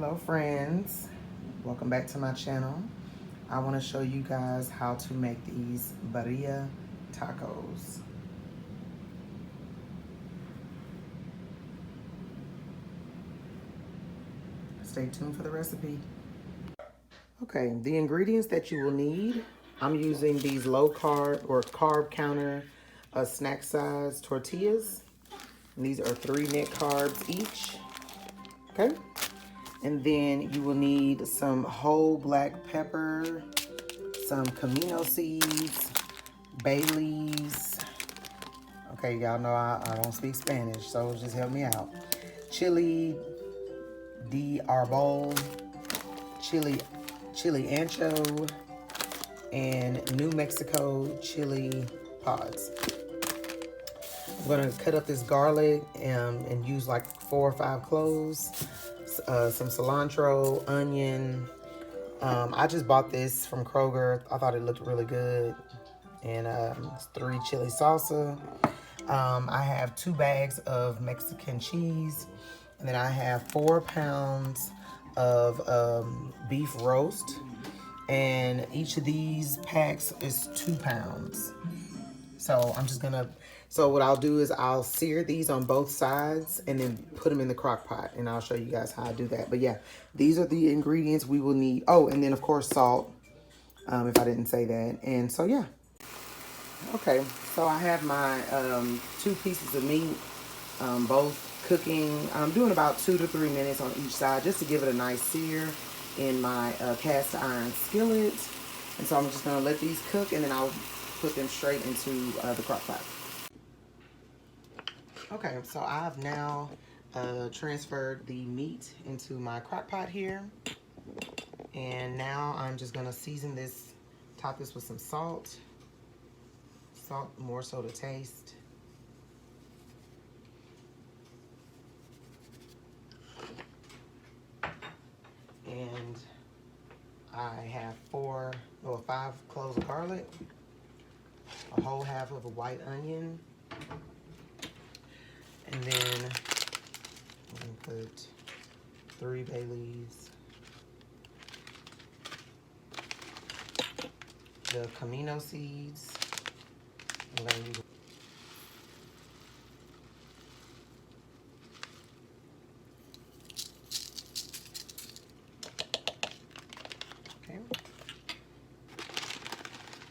Hello friends, welcome back to my channel. I want to show you guys how to make these birria tacos. Stay tuned for the recipe. Okay, the ingredients that you will need, I'm using these low carb or carb counter snack size tortillas. And these are 3 net carbs each, okay? And then you will need some whole black pepper, some Camino seeds, bay leaves. Okay, y'all know I don't speak Spanish, so just help me out. Chili de arbol, chili ancho, and New Mexico chili pods. I'm gonna cut up this garlic and use like 4 or 5 cloves, some cilantro, onion. I just bought this from Kroger. I thought it looked really good. And 3 chili salsa. I have 2 bags of Mexican cheese. And then I have 4 pounds of beef roast. And each of these packs is 2 pounds. So I'm just gonna, so what I'll do is I'll sear these on both sides and then put them in the crock pot, and I'll show you guys how I do that. But yeah, these are the ingredients we will need. Oh, and then of course salt, if I didn't say that. And so yeah. Okay, so I have my 2 pieces of meat, both cooking. I'm doing about 2 to 3 minutes on each side just to give it a nice sear in my cast iron skillet. And so I'm just gonna let these cook, and then I'll put them straight into the crock pot. Okay, so I've now transferred the meat into my crock pot here. And now I'm just gonna season this, top this with some salt. Salt more so to taste. And I have 5 cloves of garlic, a whole half of a white onion, and then I'm gonna put 3 bay leaves, the Camino seeds. I'm gonna use okay.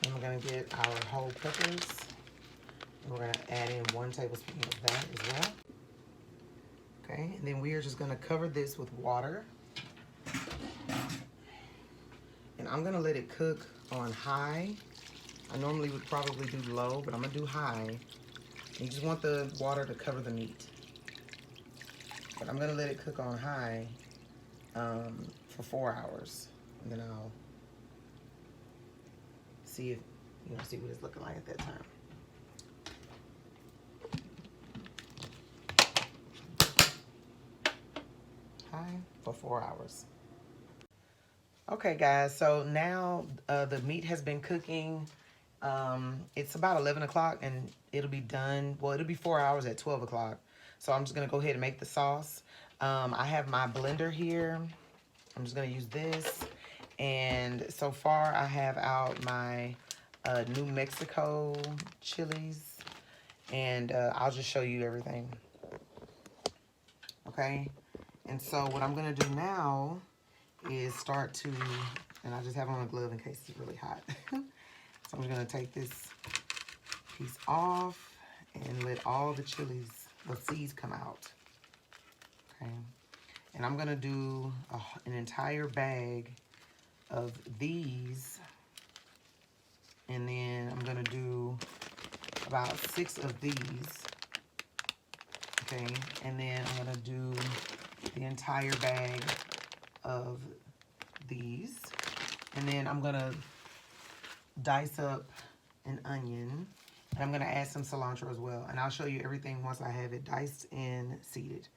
Then we're gonna get our whole peppers, and we're gonna add in 1 tablespoon of that as well. Okay, and then we are just gonna cover this with water. And I'm gonna let it cook on high. I normally would probably do low, but I'm gonna do high. You just want the water to cover the meat. But I'm gonna let it cook on high for 4 hours. And then I'll see if, see what it's looking like at that time. High for 4 hours. Okay guys, so now the meat has been cooking. It's about 11 o'clock and it'll be done. Well, it'll be 4 hours at 12 o'clock. So I'm just gonna go ahead and make the sauce. I have my blender here. I'm just gonna use this. And so far I have out my New Mexico chilies. And I'll just show you everything. Okay, and so what I'm gonna do now is start to, and I just have on a glove in case it's really hot. So I'm just gonna take this piece off and let all the chilies, the seeds come out. Okay, and I'm gonna do an entire bag of these, and then I'm gonna do about 6 of these. Okay, and then I'm gonna do the entire bag of these, and then I'm gonna dice up an onion, and I'm gonna add some cilantro as well, and I'll show you everything once I have it diced and seeded.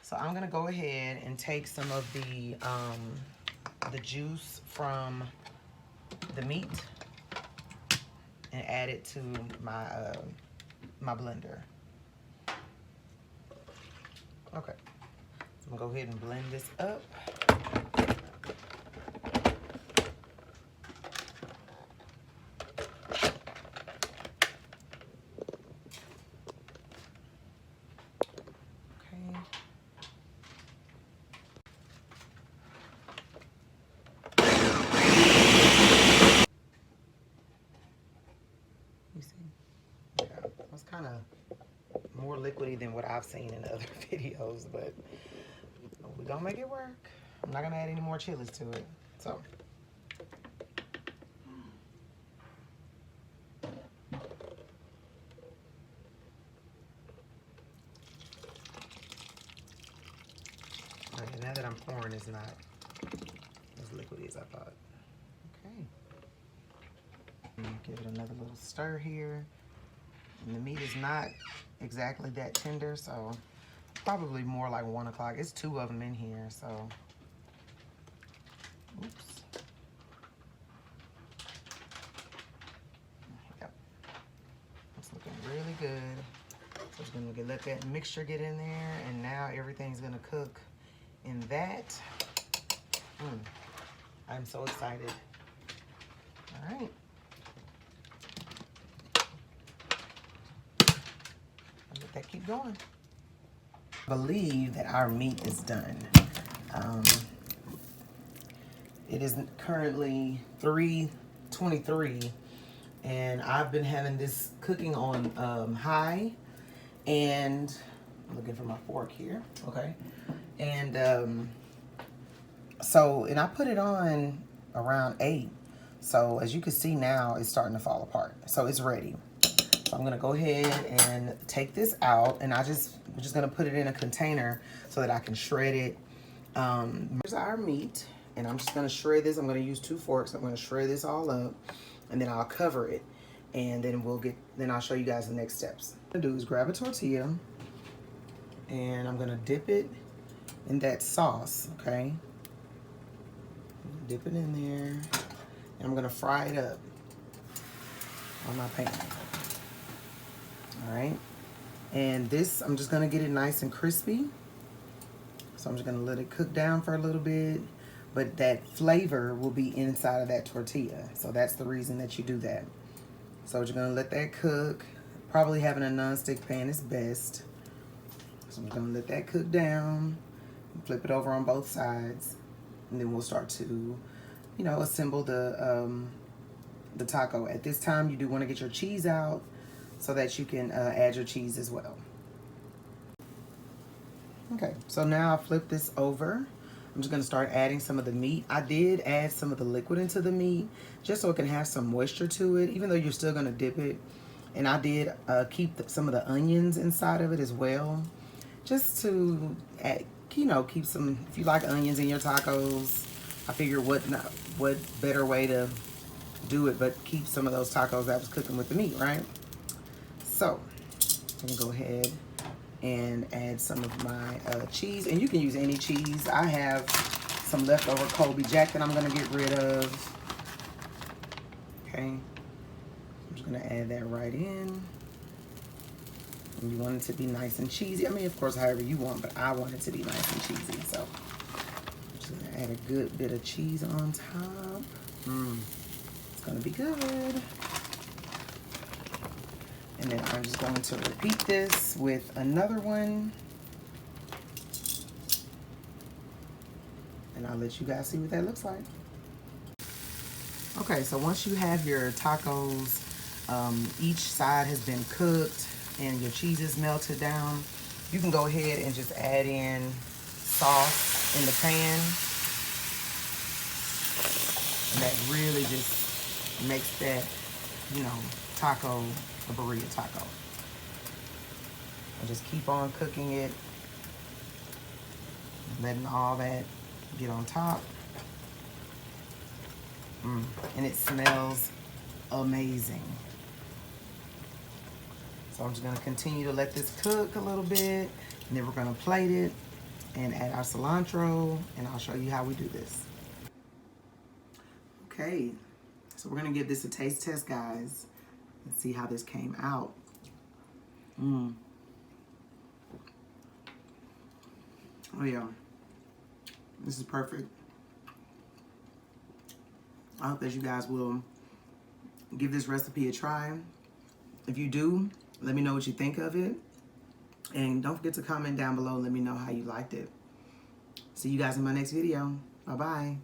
So I'm gonna go ahead and take some of the juice from the meat and add it to my my blender. Okay, so I'm gonna go ahead and blend this up. You see? Yeah, it's kind of more liquidy than what I've seen in other videos, but we're gonna make it work. I'm not gonna add any more chilies to it. So now that I'm pouring, it's not as liquidy as I thought. Okay. Give it another little stir here. And the meat is not exactly that tender, so probably more like 1 o'clock. It's 2 of them in here, so. Oops. Yep. It's looking really good. So it's gonna let that mixture get in there, and now everything's gonna cook in that. I'm so excited. All right. Let that keep going. I believe that our meat is done. It is currently 3:23, and I've been having this cooking on high, and I'm looking for my fork here. Okay. And and I put it on around 8. So as you can see now, it's starting to fall apart. So it's ready. So I'm gonna go ahead and take this out, and we're just gonna put it in a container so that I can shred it. Here's our meat, and I'm just gonna shred this. I'm gonna use 2 forks. I'm gonna shred this all up, and then I'll cover it, and then I'll show you guys the next steps. What I'm gonna do is grab a tortilla, and I'm gonna dip it in that sauce. Okay, dip it in there, and I'm gonna fry it up on my pan. All right, and this, I'm just gonna get it nice and crispy. So I'm just gonna let it cook down for a little bit, but that flavor will be inside of that tortilla. So that's the reason that you do that. So you're gonna let that cook. Probably having a non-stick pan is best. So I'm gonna let that cook down, flip it over on both sides, and then we'll start to, assemble the taco. At this time, you do wanna get your cheese out so that you can add your cheese as well. Okay, so now I'll flip this over. I'm just gonna start adding some of the meat. I did add some of the liquid into the meat just so it can have some moisture to it, even though you're still gonna dip it. And I did keep some of the onions inside of it as well, just to keep some, if you like onions in your tacos. I figured what better way to do it but keep some of those tacos that was cooking with the meat, right? So I'm gonna go ahead and add some of my cheese, and you can use any cheese. I have some leftover Colby Jack that I'm gonna get rid of. Okay, I'm just gonna add that right in. And you want it to be nice and cheesy. I mean, of course, however you want, but I want it to be nice and cheesy. So I'm just gonna add a good bit of cheese on top. It's gonna be good. And then I'm just going to repeat this with another one. And I'll let you guys see what that looks like. Okay, so once you have your tacos, each side has been cooked and your cheese is melted down, you can go ahead and just add in sauce in the pan. And that really just makes that, taco a Birria taco. And just keep on cooking it, letting all that get on top. And it smells amazing. So I'm just gonna continue to let this cook a little bit, and then we're gonna plate it, and add our cilantro, and I'll show you how we do this. Okay, so we're gonna give this a taste test, guys, and see how this came out. Oh yeah, this is perfect. I hope that you guys will give this recipe a try. If you do, let me know what you think of it. And don't forget to comment down below and let me know how you liked it. See you guys in my next video. Bye-bye.